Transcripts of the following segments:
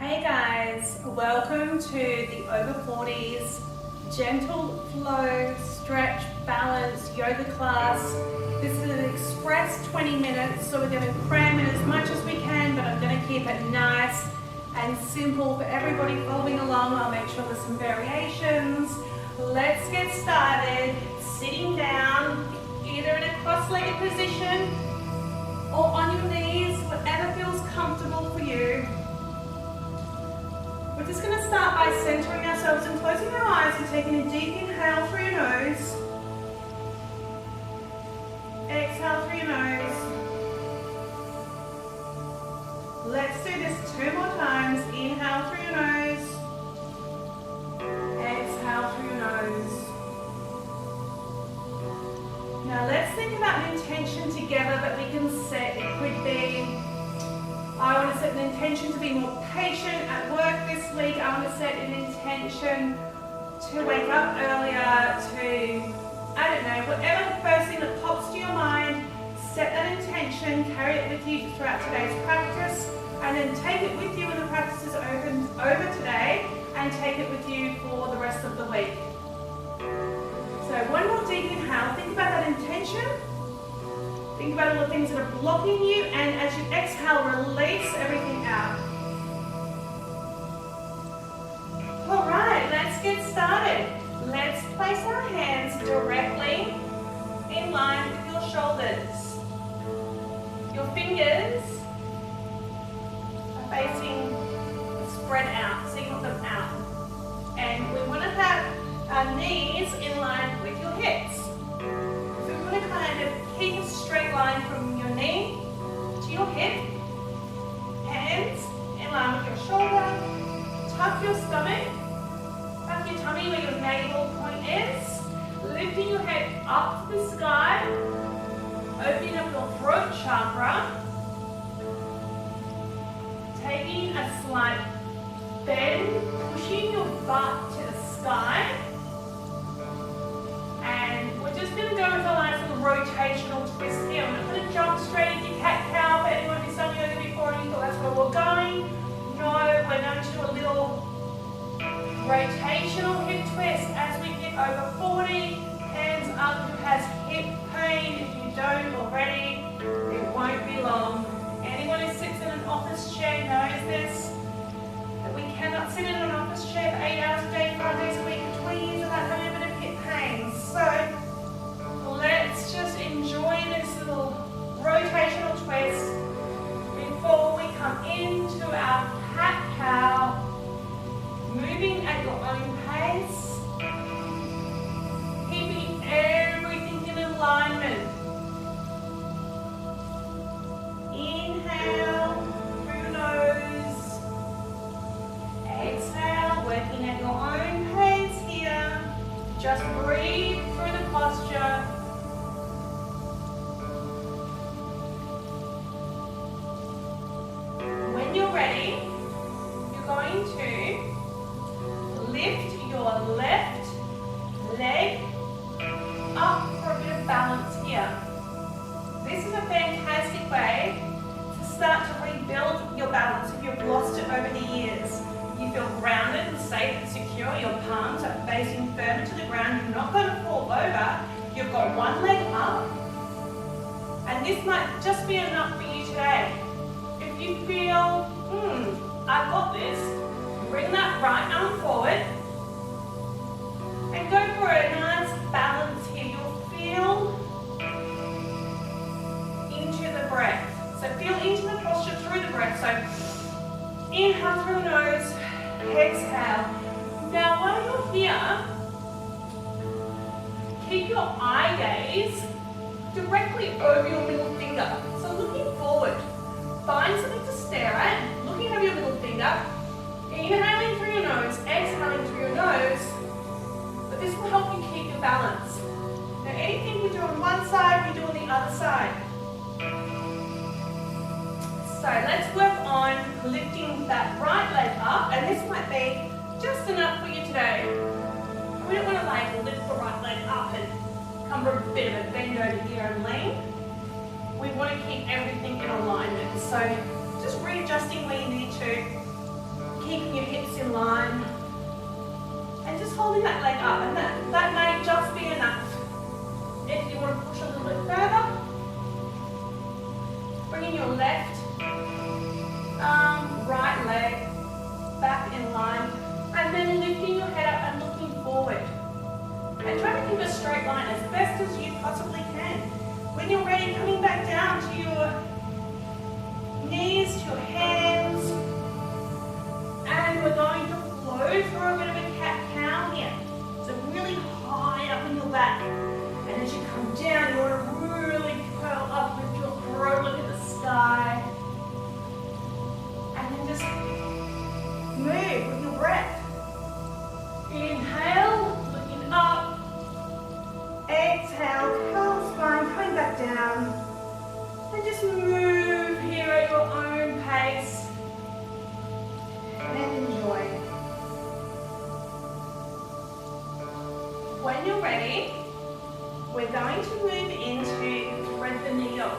Hey guys, welcome to the over 40s gentle flow stretch balance yoga class. This is an express 20 minutes, so we're going to cram in as much as we can, but I'm going to keep it nice and simple for everybody following along. I'll make sure there's some variations. Let's get started. Sitting down, either in a cross-legged position or on your knees, whatever feels comfortable for you. We're just going to start by centering ourselves and closing our eyes and taking a deep inhale through your nose. Exhale through your nose. Let's do this 2 more times. Inhale through your nose. Exhale through your nose. Now let's think about an intention together that we can set. It could be, I want to set an intention to be more patient at work this week. I want to set an intention to wake up earlier, to, I don't know, whatever the first thing that pops to your mind, set that intention, carry it with you throughout today's practice, and then take it with you when the practice is over today, and take it with you for the rest of the week. So one more deep inhale, think about that intention. Think about all the things that are blocking you, and as you exhale, release everything out. All right, let's get started. Let's place our hands directly in line with your shoulders. Your fingers are facing spread out, so you want them out. And we want to have our knees in line with your hips. So we want to kind of keep a straight line from your knee to your hip. Hands in line with your shoulder. Tuck your stomach. Tuck your tummy where your navel point is. Lifting your head up to the sky. Opening up your throat chakra. Taking a slight bend. Pushing your butt to the sky. And we're just going to go with a nice little rotational twist here. We're not going to jump straight into cat-cow. For anyone who's done yoga before and you thought that's where we're going, no, we're going to do a little rotational hip twist as we get over 40. Hands up who has hip pain. If you don't already, it won't be long. Anyone who sits in an office chair knows this, that we cannot sit in an office chair for 8 hours a day, 5 days a week, for 20 years without having a bit of hip pain. So let's just enjoy this little rotational twist before we come into our cat-cow, moving at your own pace, keeping everything in alignment. Inhale through your nose. Exhale, working at your own pace here. Just breathe through the posture. When you're ready, you're going to lift your left leg up for a bit of balance here. This is a fantastic way to start to rebuild your balance if you've lost it over the years. You feel grounded and safe and secure. Your palms are facing firm to the ground. You're not going to fall over. You've got one leg up. And this might just be enough for you today. If you feel, I've got this, bring that right arm forward and go for a nice balance here. You'll feel into the breath. So feel into the posture through the breath. So inhale through the nose, exhale. Now while you're here, keep your eye gaze directly over your middle finger. So looking forward. Find something to stare at, looking over your middle finger, inhaling through your nose, exhaling through your nose, but this will help you keep your balance. Now anything you do on one side, we do on the other side. So let's work on lifting that right leg up, and this might be just enough for you today. We don't want to lift the right leg up and come for a bit of a bend over here and lean. We want to keep everything in alignment. So just readjusting where you need to. holding that leg up, and that may just be enough. If you want to push a little bit further, bringing your left arm, right leg back in line, and then lifting your head up and looking forward. And try to keep a straight line as best as you possibly can. When you're ready, coming back down to your knees, to your hands, and we're going to flow through a bit of a cat-cow here. So really high up in your back. And as you come down, you want to really curl up with your throat, look at the sky. And then just move with your breath. Inhale, looking up. Exhale, curl the spine, coming back down. And just move here at your own pace. And enjoy. When you're ready, we're going to move into thread the needle.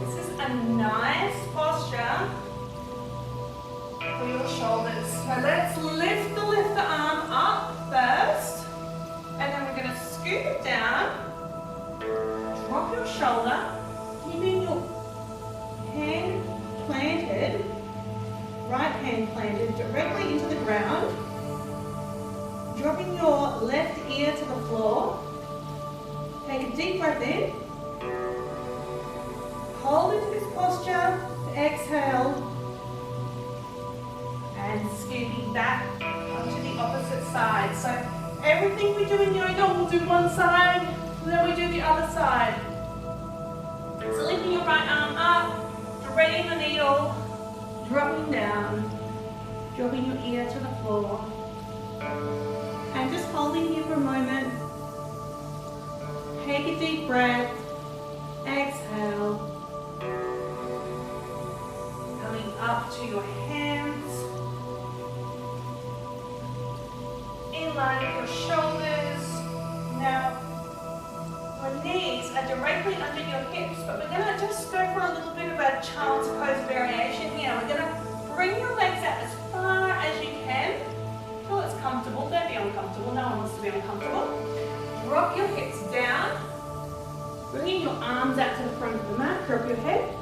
This is a nice posture for your shoulders. So let's lift the arm up first, and then we're going to scoop it down, drop your shoulder, keeping your hand planted, right hand planted directly into the ground, dropping your left ear to the floor. Take a deep breath in, hold into this posture, exhale, and scooping back onto the opposite side. So everything we do in yoga, we'll do one side, and then we do the other side. So lifting your right arm up, threading the needle, dropping down, dropping your ear to the floor, and just holding here for a moment. Take a deep breath, exhale, coming up to your hands, in line with your shoulders. Now, your knees are directly under your hips, but we're going to just go for a little bit of a child's pose variation here. We're going to bring your legs out as far as you can until it's comfortable. Don't be uncomfortable. No one wants to be uncomfortable. Drop your hips down, bringing your arms out to the front of the mat. Drop your head.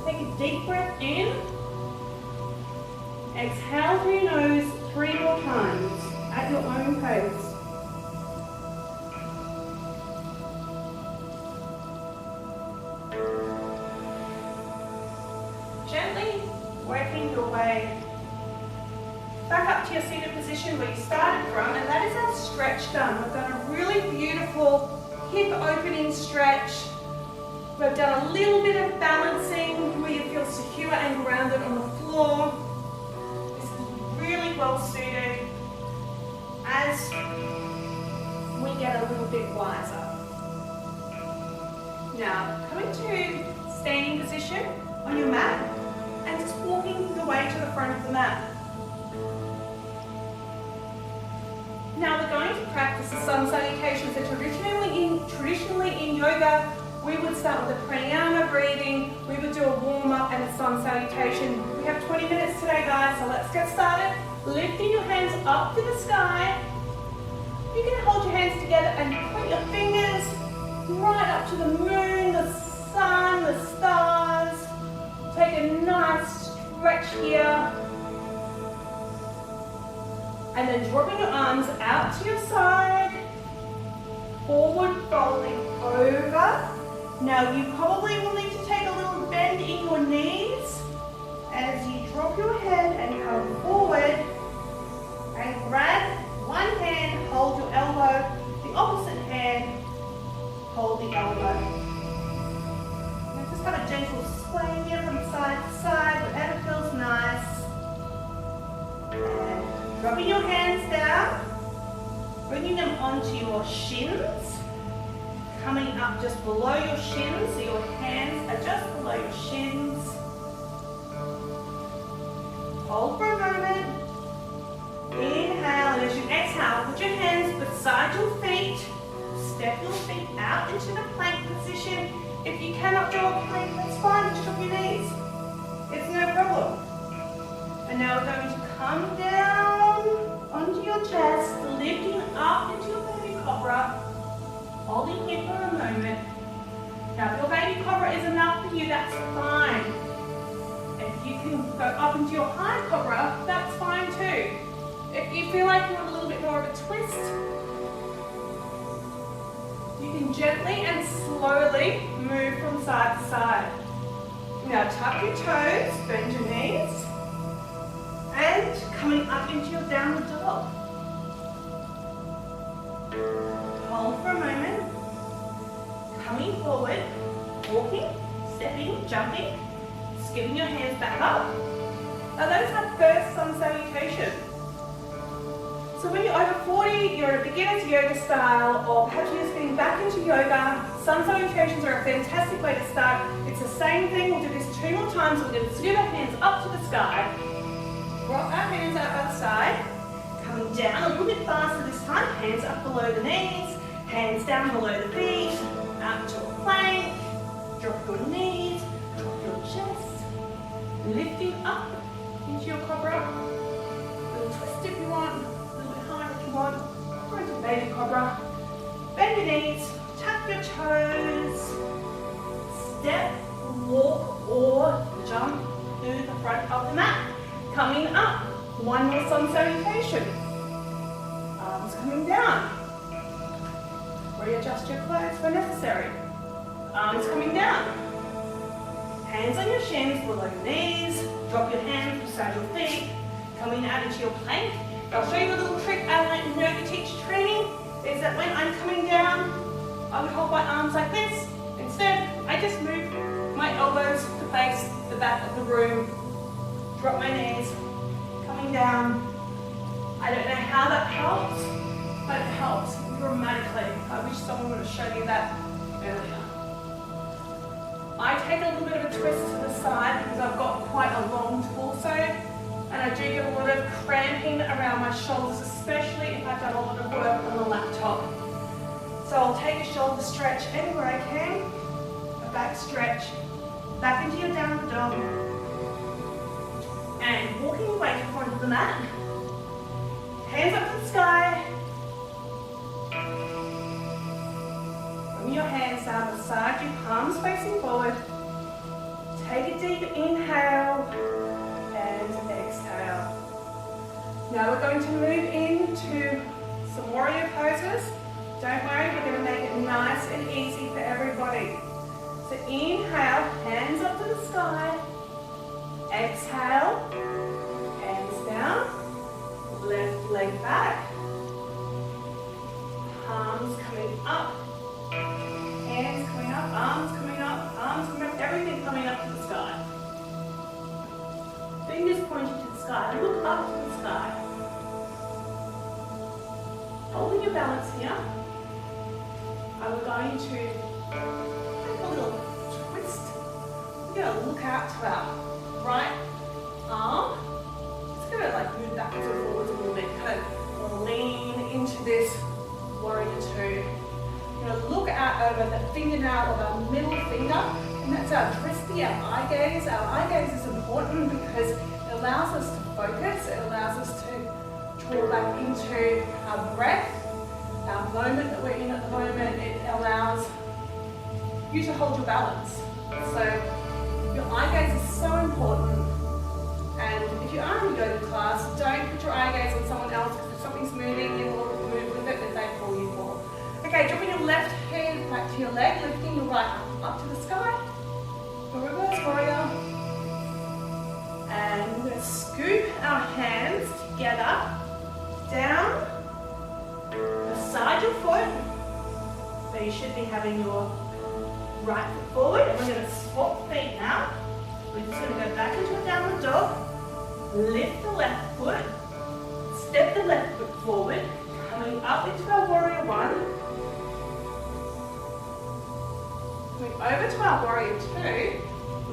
Take a deep breath in. Exhale through your nose 3 more times at your own pace. Gently working your way back up to your seated position where you started from, and that is our stretch done. We've done a really beautiful hip opening stretch. We've done a little bit of balancing where you feel secure and grounded on the floor. This is really well suited as we get a little bit wiser. Now, coming to standing position on your mat and just walking the way to the front of the mat. Now we're going to practice the sun salutations. So traditionally in yoga, we would start with a pranayama breathing, we would do a warm-up and a sun salutation. We have 20 minutes today, guys, so let's get started. Lifting your hands up to the sky. You can hold your hands together and put your fingers right up to the moon, the sun, the stars. Take a nice stretch here. And then dropping your arms out to your side, forward folding over. Now you probably will need to take a little bend in your knees as you drop your head and come forward and grab one hand, hold your elbow, the opposite hand, hold the elbow. And just have a gentle sway here from side to side, whatever feels nice. And dropping your hands down, bringing them onto your shins, coming up just below your shins, so your hands are just below your shins. Hold for a moment. Inhale, and as you exhale, put your hands beside your feet. Step your feet out into the plank position. If you cannot do a plank, that's fine, just drop your knees. It's no problem. And now we're going to come down onto your chest, lifting up into your baby cobra, holding here for a moment. Now if your baby cobra is enough for you, that's fine. If you can go up into your high cobra, that's fine too. If you feel like you want a little bit more of a twist, you can gently and slowly move from side to side. Now tuck your toes, bend your knees, and coming up into your downward dog. Hold for a moment, coming forward, walking, stepping, jumping, skipping your hands back up. Now those are first sun salutation. So when you're over 40, you're a beginner's yoga style, or perhaps you're just getting back into yoga, sun salutations are a fantastic way to start. It's the same thing, we'll do this 2 more times. We're going to scoop our hands up to the sky, rock our hands out by the side, coming down a little bit faster this time, hands up below the knees, hands down below the feet, out to a plank, drop your knees, drop your chest, lifting up into your cobra, a little twist if you want, or into baby cobra. Bend your knees, tuck your toes, step, walk or jump to the front of the mat. Coming up, one more sun salutation. Arms coming down. Readjust your clothes when necessary. Arms coming down. Hands on your shins, below your knees. Drop your hands beside your feet. Coming out into your plank. I'll show you a little trick I learned in yoga teacher training, is that when I'm coming down, I would hold my arms like this. Instead, I just move my elbows to face the back of the room, drop my knees, coming down. I don't know how that helps, but it helps dramatically. I wish someone would have shown you that earlier. I take a little bit of a twist to the side because I've got quite a long torso. And I do get a lot of cramping around my shoulders, especially if I've done a lot of work on the laptop. So I'll take a shoulder stretch anywhere I can, a back stretch, back into your downward dog, and walking away to the front of the mat, hands up to the sky, bring your hands down beside you, palms facing forward, take a deep inhale, and exhale. Now we're going to move into some warrior poses. Don't worry, we're going to make it nice and easy for everybody. So inhale, hands up to the sky. Exhale, hands down, left leg back. Palms coming up, hands coming up, arms coming up, arms coming up, everything coming up to the sky. Fingers pointing to the sky, look up to the sky. Holding your balance here. And we're going to take a little twist. We're going to look out to our right arm. Just going to like move backwards and forwards a little bit, kind of lean into this warrior two. We're going to look out over the fingernail of our middle finger, and that's our drishti, our eye gaze. Our eye gaze is important because it allows us to focus, it allows us to draw back into our breath, our moment that we're in at the moment. It allows you to hold your balance. So your eye gaze is so important. And if you are in a yoga class, don't put your eye gaze on someone else, because if something's moving, you will move with it and they pull you forward. Okay, dropping your left hand back to your leg, lifting your right arm up to the sky. A reverse warrior. And we're going to scoop our hands together, down, beside your foot. So you should be having your right foot forward, and we're going to swap feet now. We're just going to go back into a downward dog, lift the left foot, step the left foot forward, coming up into our warrior one, going over to our warrior two,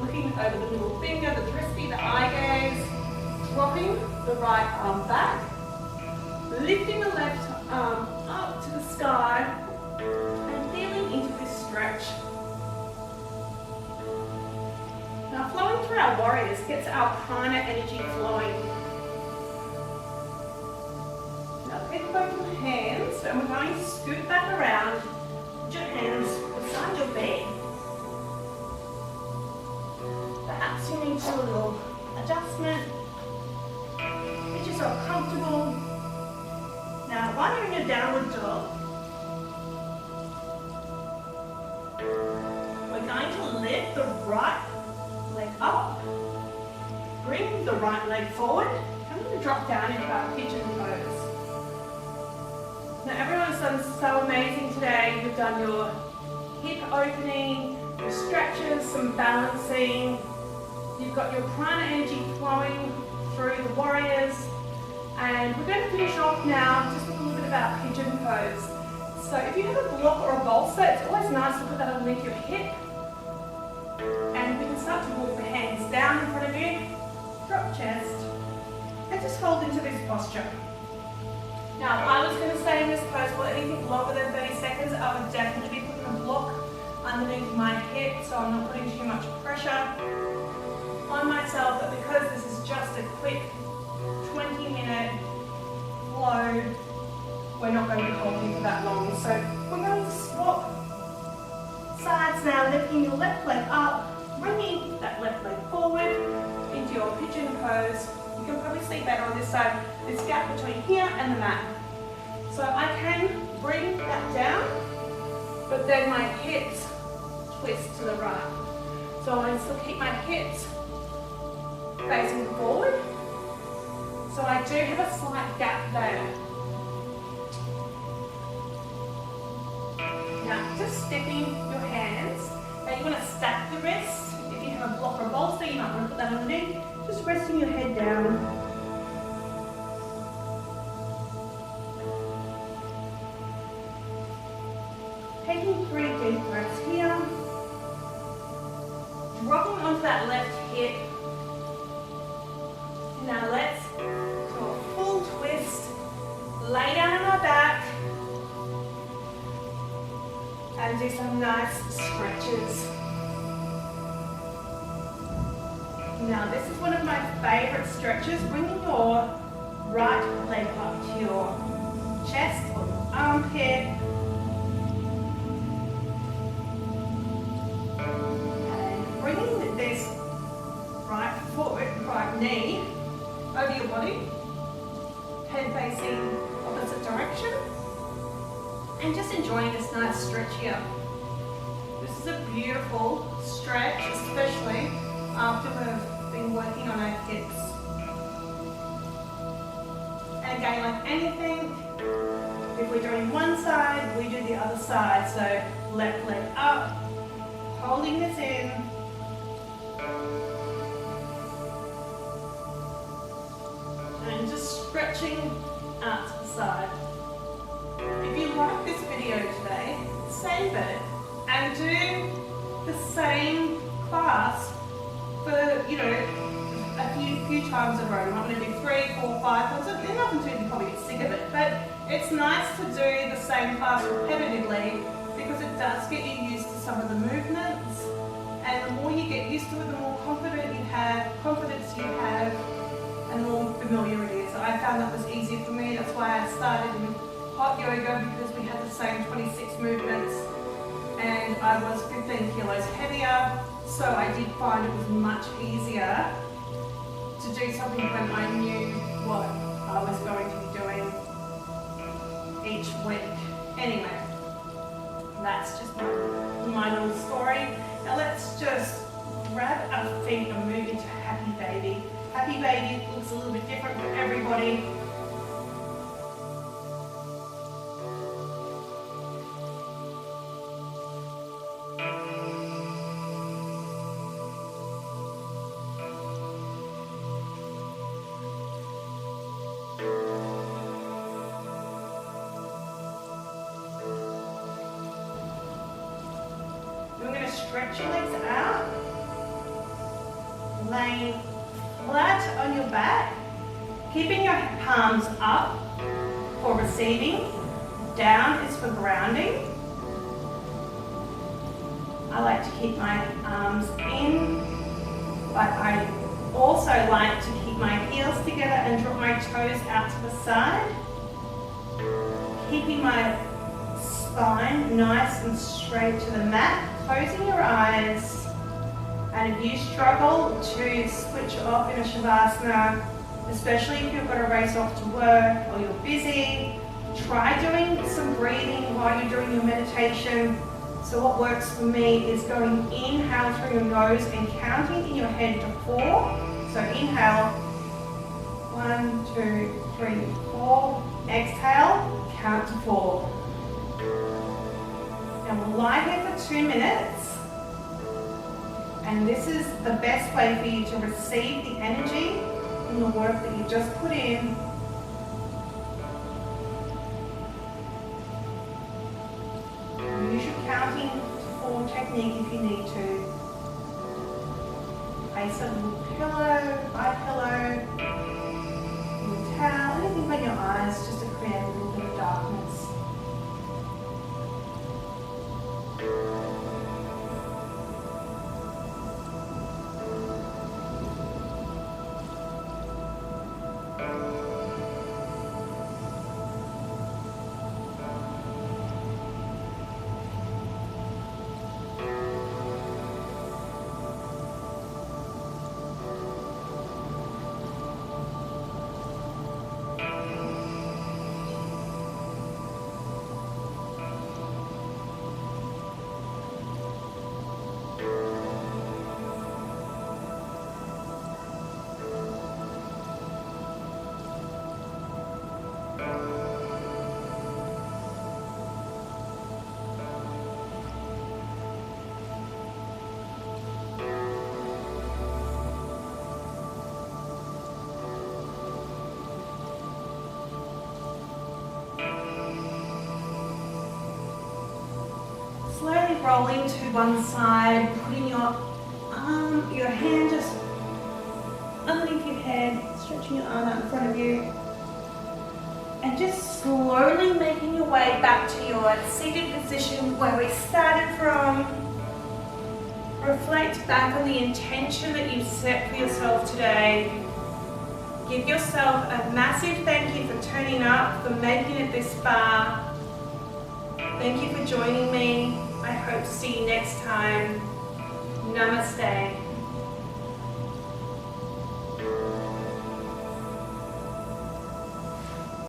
looking over the middle finger, the drishti, the eye gaze, dropping the right arm back, lifting the left arm up to the sky, and feeling into this stretch. Now flowing for our warriors, gets our prana energy flowing. Now pick both your hands and we're going to scoot back around. Put your hands beside your feet. Perhaps you need to do a little adjustment. Get yourself comfortable. Now while you're in your downward dog, we're going to lift the right leg up. Bring the right leg forward. I'm going to drop down into our pigeon pose. Now everyone's done so amazing today. You've done your hip opening, your stretches, some balancing. You've got your prana energy flowing through the warriors. And we're going to finish off now just with a little bit of our pigeon pose. So if you have a block or a bolster, it's always nice to put that underneath your hip. And we can start to walk the hands down in front of you, drop chest, and just hold into this posture. Now, if I was going to stay in this pose for anything longer than 30 seconds, I would definitely be putting a block underneath my hip so I'm not putting too much pressure on myself. But because this is just a quick 20-minute flow, we're not going to be holding for that long. So we're going to swap sides now, lifting your left leg up, bringing that left leg forward into your pigeon pose. You can probably see better on this side, this gap between here and the mat. So I can bring that down, but then my hips twist to the right. So I still keep my hips facing forward. So I do have a slight gap there. Now, just stepping your hands. Now you want to stack the wrists. If you have a block or a bolster, you might want to put that underneath. Just resting your head down. Taking 3 deep breaths here. Dropping onto that left hip. Now let's do a full twist. Lay down on our back. And do some nice stretches. Now this is one of my favorite stretches, bringing your right leg up to your chest or your armpit. And bringing this right foot, right knee over your body, head facing opposite direction. And just enjoying this nice stretch here. This is a beautiful stretch, especially after we've been working on our hips. And again, like anything, if we're doing one side, we do the other side. So left leg up, holding this in. And just stretching out to the side. If you like this video today, save it and do the same class for, a few times in a row. You might want to do 3, 4, 5 times. Enough until you probably get sick of it. But it's nice to do the same class repetitively because it does get you used to some of the movements. And the more you get used to it, the more confidence you have, and the more familiar it is. So I found that was easier for me. That's why I started with hot yoga, because we had the same 26 movements and I was 15 kilos heavier, so I did find it was much easier to do something when I knew what I was going to be doing each week. Anyway, that's just my little story. Now let's just grab our feet and move into Happy Baby. Happy Baby looks a little bit different for everybody. Stretch your legs out, laying flat on your back, keeping your palms up for receiving, down is for grounding. I like to keep my arms in but I also like to keep my heels together and drop my toes out to the side, keeping my spine nice and straight to the mat, closing your eyes. And if you struggle to switch off in a Shavasana, especially if you've got to race off to work or you're busy, try doing some breathing while you're doing your meditation. So what works for me is going inhale through your nose and counting in your head to 4. So inhale, 1, 2, 3, 4. Exhale, count to 4. And we'll lie here for 2 minutes. And this is the best way for you to receive the energy in the work that you just put in. Use your counting to 4 technique if you need to. Place a little pillow, eye pillow, little towel, anything on your eyes just to create a little bit of darkness. Slowly rolling to one side, putting your hand just underneath your head, stretching your arm out in front of you, and just slowly making your way back to your seated position where we started from. Reflect back on the intention that you've set for yourself today. Give yourself a massive thank you for turning up, for making it this far. Thank you for joining me. I hope to see you next time. Namaste.